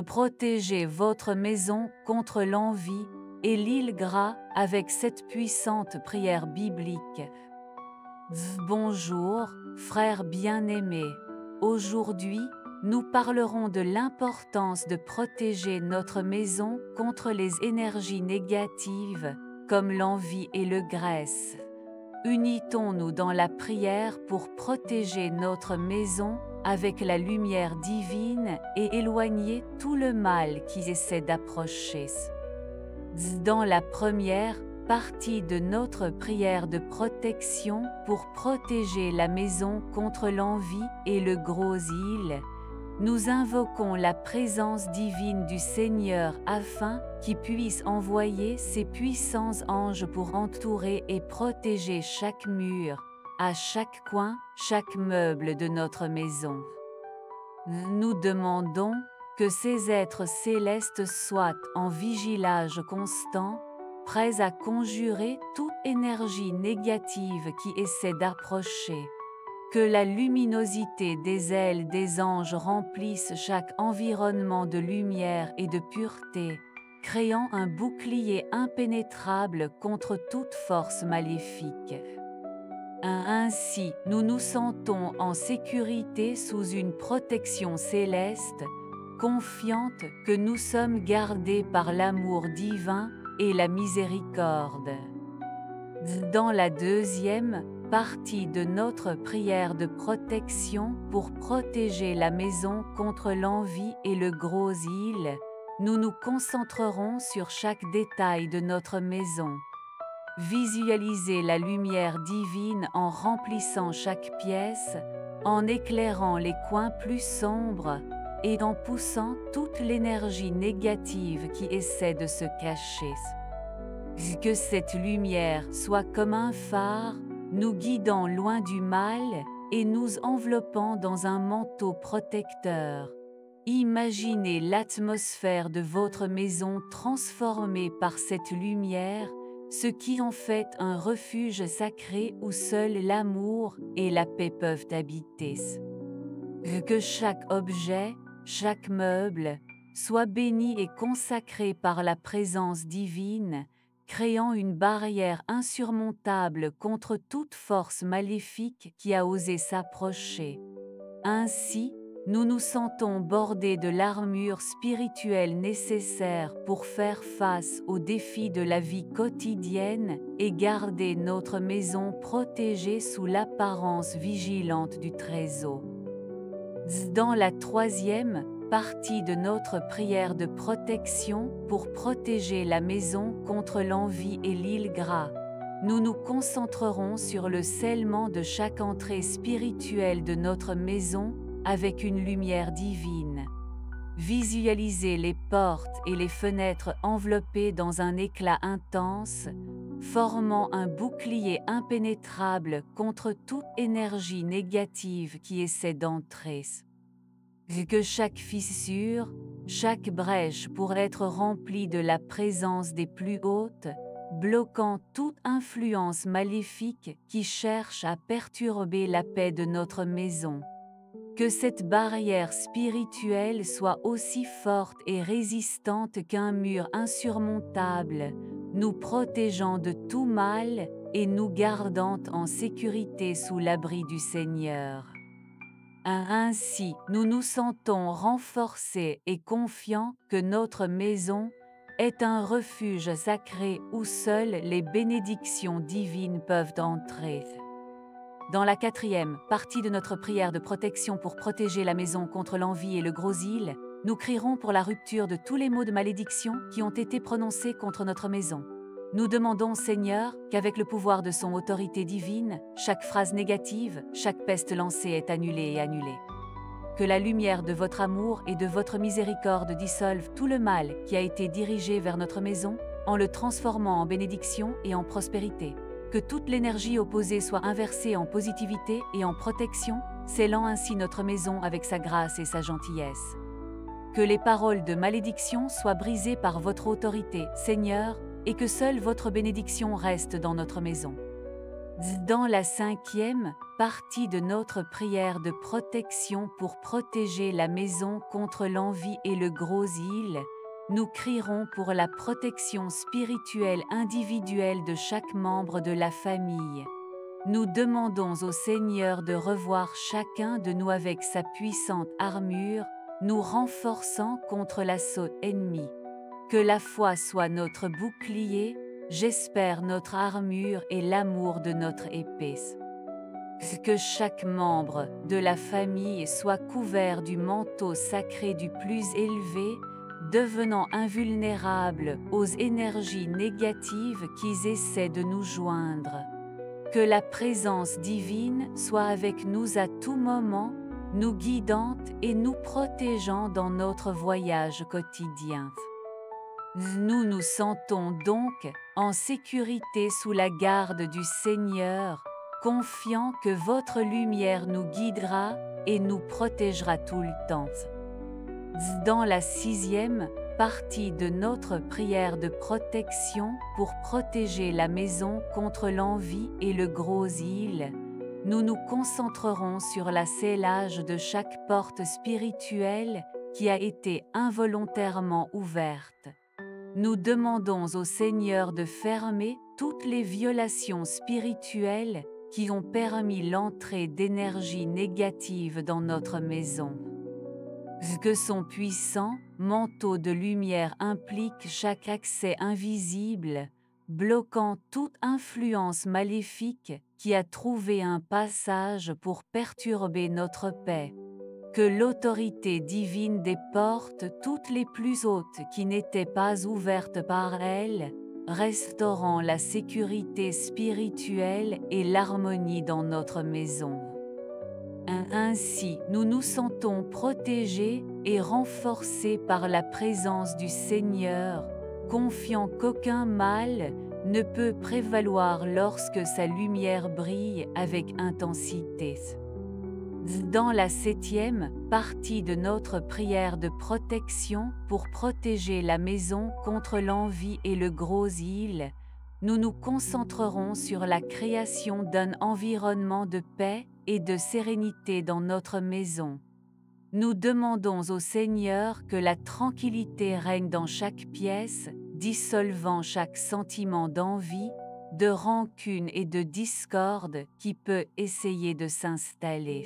Protégez votre maison contre l'envie et l'île gras avec cette puissante prière biblique. Bonjour, frères bien-aimés. Aujourd'hui, nous parlerons de l'importance de protéger notre maison contre les énergies négatives, comme l'envie et le graisse. Unitons-nous dans la prière pour protéger notre maison avec la lumière divine et éloigner tout le mal qui essaie d'approcher. Dans la première partie de notre prière de protection pour protéger la maison contre l'envie et le gros île, nous invoquons la présence divine du Seigneur afin qu'il puisse envoyer ses puissants anges pour entourer et protéger chaque mur, à chaque coin, chaque meuble de notre maison. Nous demandons que ces êtres célestes soient en vigilage constant, prêts à conjurer toute énergie négative qui essaie d'approcher. Que la luminosité des ailes des anges remplisse chaque environnement de lumière et de pureté, créant un bouclier impénétrable contre toute force maléfique. Ainsi, nous nous sentons en sécurité sous une protection céleste, confiantes que nous sommes gardés par l'amour divin et la miséricorde. Dans la deuxième partie de notre prière de protection pour protéger la maison contre l'envie et le gros île, nous nous concentrerons sur chaque détail de notre maison. Visualisez la lumière divine en remplissant chaque pièce, en éclairant les coins plus sombres et en poussant toute l'énergie négative qui essaie de se cacher. Que cette lumière soit comme un phare, nous guidant loin du mal et nous enveloppant dans un manteau protecteur. Imaginez l'atmosphère de votre maison transformée par cette lumière, ce qui en fait un refuge sacré où seul l'amour et la paix peuvent habiter. Que chaque objet, chaque meuble, soit béni et consacré par la présence divine, créant une barrière insurmontable contre toute force maléfique qui a osé s'approcher. Ainsi, nous nous sentons bordés de l'armure spirituelle nécessaire pour faire face aux défis de la vie quotidienne et garder notre maison protégée sous l'apparence vigilante du Très-Haut. Dans la troisième partie de notre prière de protection pour protéger la maison contre l'envie et l'île gras, nous nous concentrerons sur le scellement de chaque entrée spirituelle de notre maison avec une lumière divine. Visualisez les portes et les fenêtres enveloppées dans un éclat intense, formant un bouclier impénétrable contre toute énergie négative qui essaie d'entrer. Que chaque fissure, chaque brèche pourrait être remplie de la présence des plus hautes, bloquant toute influence maléfique qui cherche à perturber la paix de notre maison. Que cette barrière spirituelle soit aussi forte et résistante qu'un mur insurmontable, nous protégeant de tout mal et nous gardant en sécurité sous l'abri du Seigneur. Ainsi, nous nous sentons renforcés et confiants que notre maison est un refuge sacré où seules les bénédictions divines peuvent entrer. Dans la quatrième partie de notre prière de protection pour protéger la maison contre l'envie et le gros île, nous crierons pour la rupture de tous les mots de malédiction qui ont été prononcés contre notre maison. Nous demandons, Seigneur, qu'avec le pouvoir de son autorité divine, chaque phrase négative, chaque peste lancée est annulée et annulée. Que la lumière de votre amour et de votre miséricorde dissolve tout le mal qui a été dirigé vers notre maison, en le transformant en bénédiction et en prospérité. Que toute l'énergie opposée soit inversée en positivité et en protection, scellant ainsi notre maison avec sa grâce et sa gentillesse. Que les paroles de malédiction soient brisées par votre autorité, Seigneur, et que seule votre bénédiction reste dans notre maison. Dans la 5e partie de notre prière de protection pour protéger la maison contre l'envie et le gros île, nous crierons pour la protection spirituelle individuelle de chaque membre de la famille. Nous demandons au Seigneur de revoir chacun de nous avec sa puissante armure, nous renforçant contre l'assaut ennemi. Que la foi soit notre bouclier, j'espère notre armure et l'amour de notre épée. Que chaque membre de la famille soit couvert du manteau sacré du plus élevé, devenant invulnérable aux énergies négatives qui essaient de nous joindre. Que la présence divine soit avec nous à tout moment, nous guidant et nous protégeant dans notre voyage quotidien. Nous nous sentons donc en sécurité sous la garde du Seigneur, confiants que votre lumière nous guidera et nous protégera tout le temps. Dans la 6e partie de notre prière de protection pour protéger la maison contre l'envie et le gros île, nous nous concentrerons sur la scellage de chaque porte spirituelle qui a été involontairement ouverte. Nous demandons au Seigneur de fermer toutes les violations spirituelles qui ont permis l'entrée d'énergie négative dans notre maison. Que son puissant manteau de lumière implique chaque accès invisible, bloquant toute influence maléfique qui a trouvé un passage pour perturber notre paix. Que l'autorité divine des portes toutes les plus hautes qui n'étaient pas ouvertes par elle, restaurant la sécurité spirituelle et l'harmonie dans notre maison. Ainsi, nous nous sentons protégés et renforcés par la présence du Seigneur, confiants qu'aucun mal ne peut prévaloir lorsque sa lumière brille avec intensité. Dans la 7e partie de notre prière de protection pour protéger la maison contre l'envie et le gros île, nous nous concentrerons sur la création d'un environnement de paix et de sérénité dans notre maison. Nous demandons au Seigneur que la tranquillité règne dans chaque pièce, dissolvant chaque sentiment d'envie, de rancune et de discorde qui peut essayer de s'installer.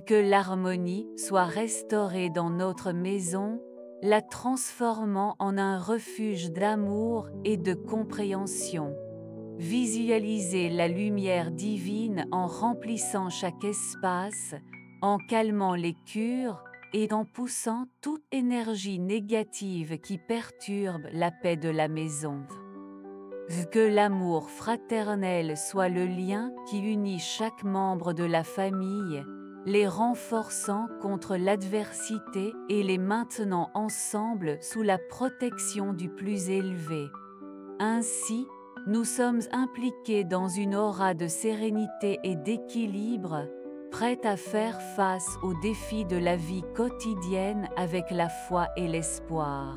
Que l'harmonie soit restaurée dans notre maison, la transformant en un refuge d'amour et de compréhension. Visualisez la lumière divine en remplissant chaque espace, en calmant les cures et en poussant toute énergie négative qui perturbe la paix de la maison. Que l'amour fraternel soit le lien qui unit chaque membre de la famille, les renforçant contre l'adversité et les maintenant ensemble sous la protection du plus élevé. Ainsi, nous sommes impliqués dans une aura de sérénité et d'équilibre, prêts à faire face aux défis de la vie quotidienne avec la foi et l'espoir.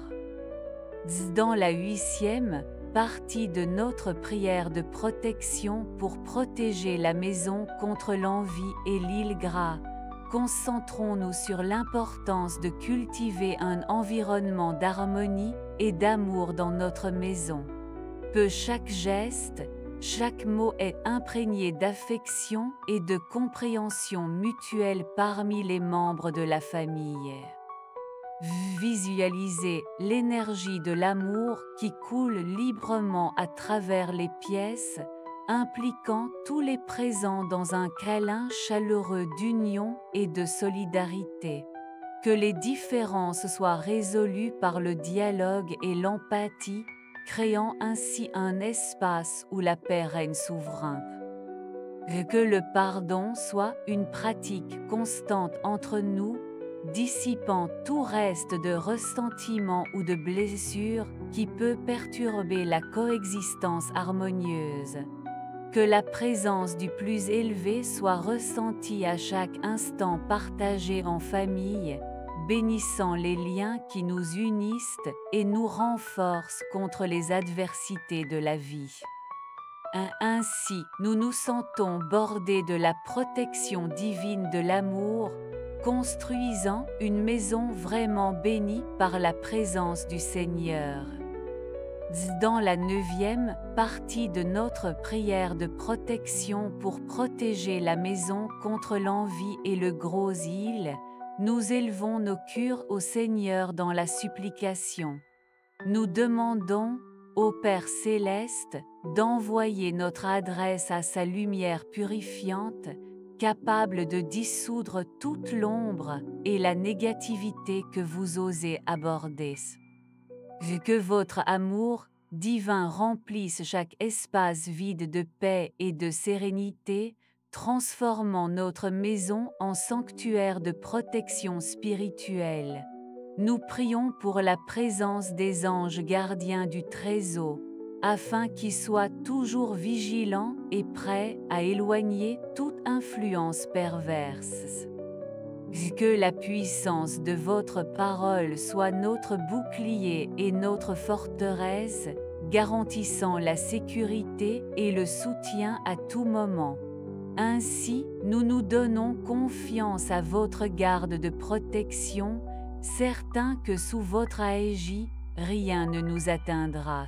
Dans la 8e partie de notre prière de protection pour protéger la maison contre l'envie et l'île gras, concentrons-nous sur l'importance de cultiver un environnement d'harmonie et d'amour dans notre maison. Que chaque geste, chaque mot est imprégné d'affection et de compréhension mutuelle parmi les membres de la famille. Visualisez l'énergie de l'amour qui coule librement à travers les pièces, impliquant tous les présents dans un câlin chaleureux d'union et de solidarité. Que les différences soient résolues par le dialogue et l'empathie, créant ainsi un espace où la paix règne souverain. Que le pardon soit une pratique constante entre nous, dissipant tout reste de ressentiment ou de blessure qui peut perturber la coexistence harmonieuse. Que la présence du plus élevé soit ressentie à chaque instant partagé en famille, bénissant les liens qui nous unissent et nous renforcent contre les adversités de la vie. Ainsi, nous nous sentons bordés de la protection divine de l'amour, construisant une maison vraiment bénie par la présence du Seigneur. Dans la 9e partie de notre prière de protection pour protéger la maison contre l'envie et le gros île, nous élevons nos cœurs au Seigneur dans la supplication. Nous demandons, au Père céleste, d'envoyer notre adresse à sa lumière purifiante, capable de dissoudre toute l'ombre et la négativité que vous osez aborder. Que votre amour divin remplisse chaque espace vide de paix et de sérénité, transformant notre maison en sanctuaire de protection spirituelle. Nous prions pour la présence des anges gardiens du trésor, afin qu'ils soient toujours vigilants et prêts à éloigner toute influence perverse. Que la puissance de votre parole soit notre bouclier et notre forteresse, garantissant la sécurité et le soutien à tout moment. Ainsi, nous nous donnons confiance à votre garde de protection, certains que sous votre aégis, rien ne nous atteindra.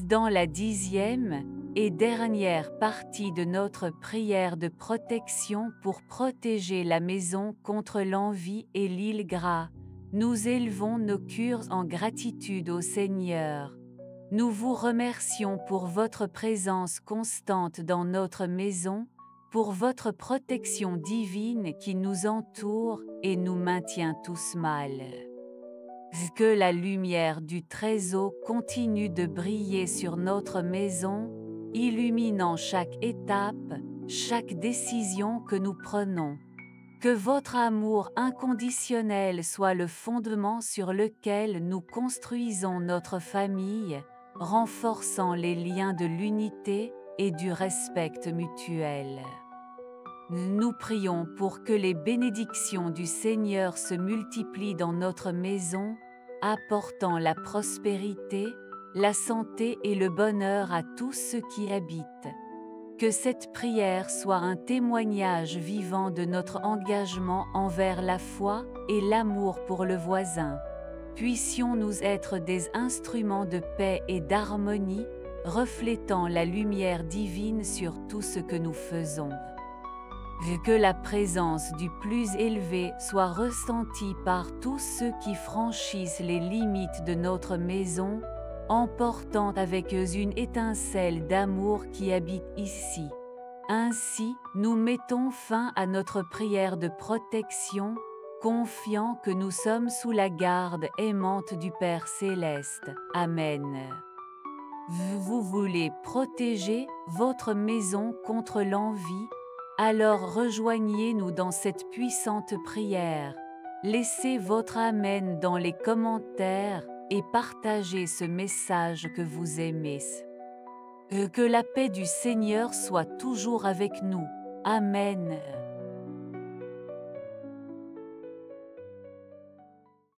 Dans la 10e et dernière partie de notre prière de protection pour protéger la maison contre l'envie et l'île gras, nous élevons nos cœurs en gratitude au Seigneur. Nous vous remercions pour votre présence constante dans notre maison, pour votre protection divine qui nous entoure et nous maintient tous mal. Que la lumière du trésor continue de briller sur notre maison, illuminant chaque étape, chaque décision que nous prenons. Que votre amour inconditionnel soit le fondement sur lequel nous construisons notre famille, renforçant les liens de l'unité et du respect mutuel. Nous prions pour que les bénédictions du Seigneur se multiplient dans notre maison, apportant la prospérité, la santé et le bonheur à tous ceux qui habitent. Que cette prière soit un témoignage vivant de notre engagement envers la foi et l'amour pour le voisin. Puissions-nous être des instruments de paix et d'harmonie, reflétant la lumière divine sur tout ce que nous faisons. Que la présence du plus élevé soit ressentie par tous ceux qui franchissent les limites de notre maison, emportant avec eux une étincelle d'amour qui habite ici. Ainsi, nous mettons fin à notre prière de protection, confiants que nous sommes sous la garde aimante du Père céleste. Amen. Vous voulez protéger votre maison contre l'envie? Alors rejoignez-nous dans cette puissante prière. Laissez votre Amen dans les commentaires et partagez ce message que vous aimez. Que la paix du Seigneur soit toujours avec nous. Amen.